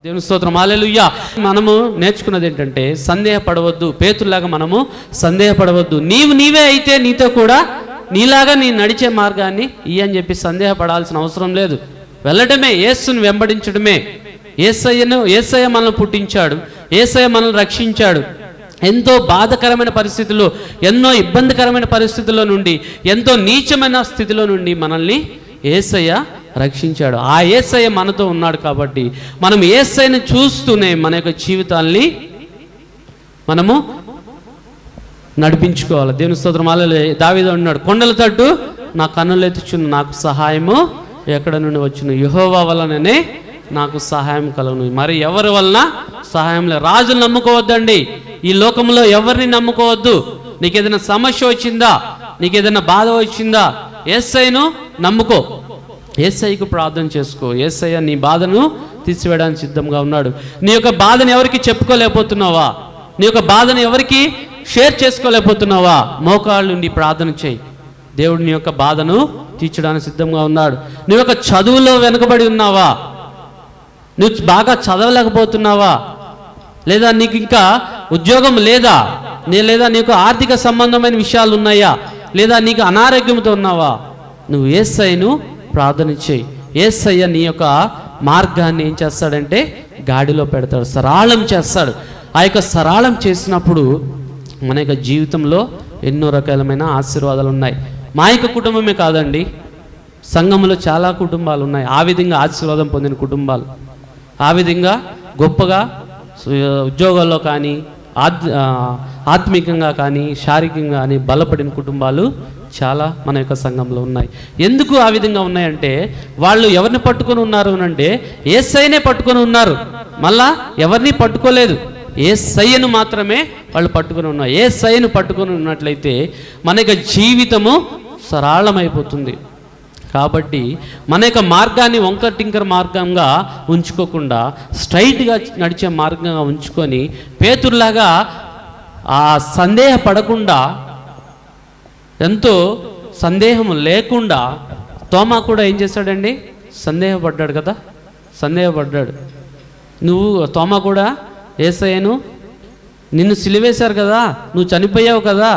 దేవుని స్తోత్రం, హల్లెలూయా. మనము నేర్చుకున్నది ఏంటంటే సందేహపడవద్దు. పేతురులాగా మనము సందేహపడవద్దు. నీవే అయితే నీతో కూడా నీలాగా నీ నడిచే మార్గాన్ని అని చెప్పి సందేహపడాల్సిన అవసరం లేదు. వెళ్ళడమే, యేసుని వెంబడించడమే. యేసయ్య మనల్ని పుట్టించాడు, యేసయ్య మనల్ని రక్షించాడు. ఎంతో బాధకరమైన పరిస్థితుల్లో, ఎన్నో ఇబ్బందికరమైన పరిస్థితుల్లో నుండి, ఎంతో నీచమైన స్థితిలో నుండి మనల్ని యేసయ్య రక్షించాడు. ఆ యేసయ్య మనతో ఉన్నాడు కాబట్టి మనం యేసయ్యని చూస్తూనే మన యొక్క జీవితాల్ని మనము నడిపించుకోవాలి. దేవుని స్తోత్రం, హల్లెలూయా. దావీదు అన్నాడు, కొండల తట్టు నా కన్నులు ఎత్తుచున్న నాకు సహాయము ఎక్కడ నుండి వచ్చును, యెహోవా వలననే నాకు సహాయం కలుగును. మరి ఎవరి వలన సహాయం లేదు. రాజులు నమ్ముకోవద్దండి. ఈ లోకంలో ఎవరిని నమ్ముకోవద్దు. నీకు ఏదైనా సమస్య వచ్చిందా, నీకు ఏదైనా బాధ వచ్చిందా, యేసయ్యను నమ్ముకో, యేసయ్యకు ప్రార్థన చేసుకో. యేసయ్య నీ బాధను తీసివేయడానికి సిద్ధంగా ఉన్నాడు. నీ యొక్క బాధను ఎవరికి చెప్పుకోలేకపోతున్నావా, నీ యొక్క బాధను ఎవరికి షేర్ చేసుకోలేకపోతున్నావా, మోకాళ్ళు నుండి ప్రార్థన చేయి. దేవుడు నీ యొక్క బాధను తీర్చడానికి సిద్ధంగా ఉన్నాడు. నీ యొక్క చదువులో వెనుకబడి ఉన్నావా, నువ్వు బాగా చదవలేకపోతున్నావా, లేదా నీకు ఇంకా ఉద్యోగం లేదా, లేదా నీకు ఆర్థిక సంబంధమైన విషయాలు ఉన్నాయా, లేదా నీకు అనారోగ్యంతో ఉన్నావా, నువ్వు యేసయ్యను ప్రార్థన చేయి. యేసయ్య నీ యొక్క మార్గాన్ని ఏం చేస్తాడంటే గాడిలో పెడతాడు, సరళం చేస్తాడు. ఆ యొక్క సరళం చేసినప్పుడు మన యొక్క జీవితంలో ఎన్నో రకాలమైన ఆశీర్వాదాలు ఉన్నాయి. మా యొక్క కుటుంబమే కాదండి, సంఘంలో చాలా కుటుంబాలు ఉన్నాయి ఆ విధంగా ఆశీర్వాదం పొందిన కుటుంబాలు. ఆ విధంగా గొప్పగా ఉద్యోగాల్లో కానీ ఆత్మీకంగా కానీ శారీరకంగా కానీ బలపడిన కుటుంబాలు చాలా మన యొక్క సంఘంలో ఉన్నాయి. ఎందుకు ఆ విధంగా ఉన్నాయంటే వాళ్ళు ఎవరిని పట్టుకొని ఉన్నారు అంటే యేసయ్యనే పట్టుకొని ఉన్నారు. మళ్ళా ఎవరిని పట్టుకోలేదు, యేసయ్యను మాత్రమే వాళ్ళు పట్టుకొని ఉన్నారు. యేసయ్యను పట్టుకొని ఉన్నట్లయితే మన యొక్క జీవితము సరళమైపోతుంది. కాబట్టి మన యొక్క మార్గాన్ని వంకర టింకర మార్గంగా ఉంచుకోకుండా స్ట్రైట్గా నడిచే మార్గంగా ఉంచుకొని పేతురులాగా ఆ సందేహపడకుండా, ఎంతో సందేహం లేకుండా, తోమా కూడా ఏం చేశాడండి, సందేహపడ్డాడు కదా, సందేహపడ్డాడు. తోమా కూడా యేసయ్యను, నిన్ను సిలువేశారు కదా, నువ్వు చనిపోయావు కదా,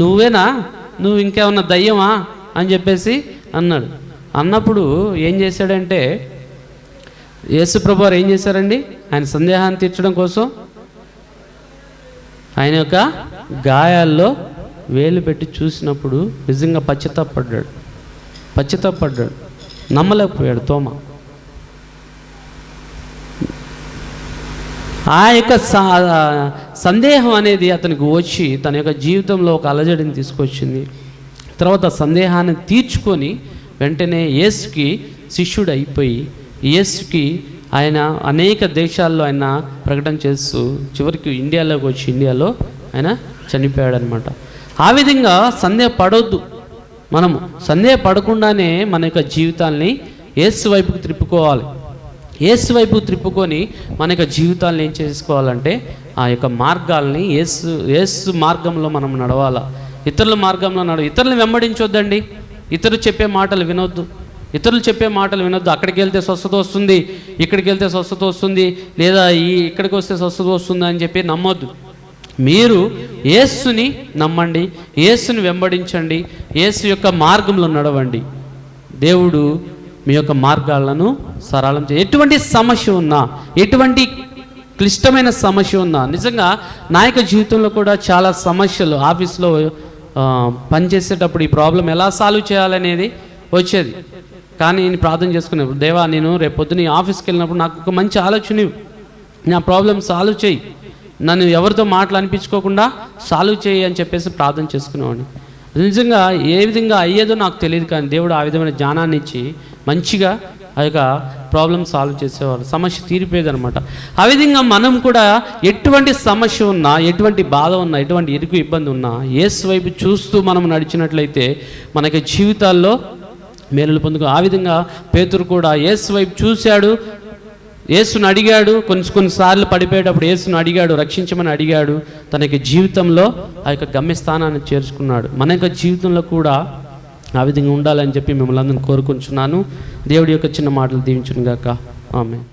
నువ్వేనా, నువ్వు ఇంకేమన్నా దయ్యమా అని చెప్పేసి అన్నాడు. అన్నప్పుడు ఏం చేశాడంటే యేసు ప్రభు వారు ఏం చేశారండి, ఆయన సందేహాన్ని తీర్చడం కోసం ఆయన యొక్క గాయాల్లో వేలు పెట్టి చూసినప్పుడు నిజంగా పశ్చాత్తాపడ్డాడు. నమ్మలేకపోయాడు తోమా. ఆ యొక్క సందేహం అనేది అతనికి వచ్చి తన యొక్క జీవితంలో ఒక అలజడిని తీసుకొచ్చింది. తర్వాత సందేహాన్ని తీర్చుకొని వెంటనే యేసుకి శిష్యుడు అయిపోయి, యేసుకి ఆయన అనేక దేశాల్లో ఆయన ప్రకటన చేస్తూ చివరికి ఇండియాలోకి వచ్చి ఇండియాలో ఆయన చనిపోయాడు అనమాట. ఆ విధంగా సందేహపడవద్దు. మనము సందేహపడకుండానే మన యొక్క జీవితాన్ని యేసు వైపుకు త్రిప్పుకోవాలి. యేసు వైపు త్రిప్పుకొని మన యొక్క జీవితాలను ఏం చేసుకోవాలంటే ఆ యొక్క మార్గాల్ని యేసు మార్గంలో మనం నడవాలా. ఇతరుల మార్గంలో ఇతరులను వెంబడించొద్దండి. ఇతరులు చెప్పే మాటలు వినొద్దు. అక్కడికి వెళ్తే స్వస్థత వస్తుంది, ఇక్కడికి వెళ్తే స్వస్థత వస్తుంది, లేదా ఇక్కడికి వస్తే స్వస్థత వస్తుంది అని చెప్పి నమ్మొద్దు. మీరు యేసుని నమ్మండి, యేసుని వెంబడించండి, యేసు యొక్క మార్గంలో నడవండి. దేవుడు మీ యొక్క మార్గాలను సరళం ఎటువంటి సమస్య ఉన్నా, ఎటువంటి క్లిష్టమైన సమస్య ఉన్నా, నిజంగా నా యొక్క జీవితంలో కూడా చాలా సమస్యలు, ఆఫీస్లో పనిచేసేటప్పుడు ఈ ప్రాబ్లం ఎలా సాల్వ్ చేయాలనేది వచ్చేది. కానీ నేను ప్రార్థన చేసుకునేప్పుడు, దేవా నేను రేపు పొద్దున ఆఫీస్కి వెళ్ళినప్పుడు నాకు ఒక మంచి ఆలోచన, నా ప్రాబ్లం సాల్వ్ చేయి, నన్ను ఎవరితో మాటలు అనిపించుకోకుండా సాల్వ్ చేయి అని చెప్పేసి ప్రార్థన చేసుకునేవాడిని. నిజంగా ఏ విధంగా అయ్యేదో నాకు తెలియదు, కానీ దేవుడు ఆ విధమైన జ్ఞానాన్ని ఇచ్చి మంచిగా ఆ యొక్క ప్రాబ్లం సాల్వ్ చేసేవారు, సమస్య తీరిపోయేదనమాట. ఆ విధంగా మనం కూడా ఎటువంటి సమస్య ఉన్నా, ఎటువంటి బాధ ఉన్నా, ఎటువంటి ఇరుకు ఇబ్బంది ఉన్నా యేసు వైపు చూస్తూ మనం నడిచినట్లయితే మనకి జీవితాల్లో మేలులు పొందుకో. ఆ విధంగా పేతురు కూడా యేసు వైపు చూశాడు, యేసుని అడిగాడు. కొన్నిసార్లు పడిపోయేటప్పుడు యేసుని అడిగాడు, రక్షించమని అడిగాడు. తన యొక్క జీవితంలో ఆ యొక్క గమ్యస్థానాన్ని చేర్చుకున్నాడు. మన యొక్క జీవితంలో కూడా ఆ విధంగా ఉండాలని చెప్పి మిమ్మల్ని అందరిని కోరుకుంటున్నాను. దేవుడి యొక్క చిన్న మాటలు దీవించును గాక. ఆమేన్.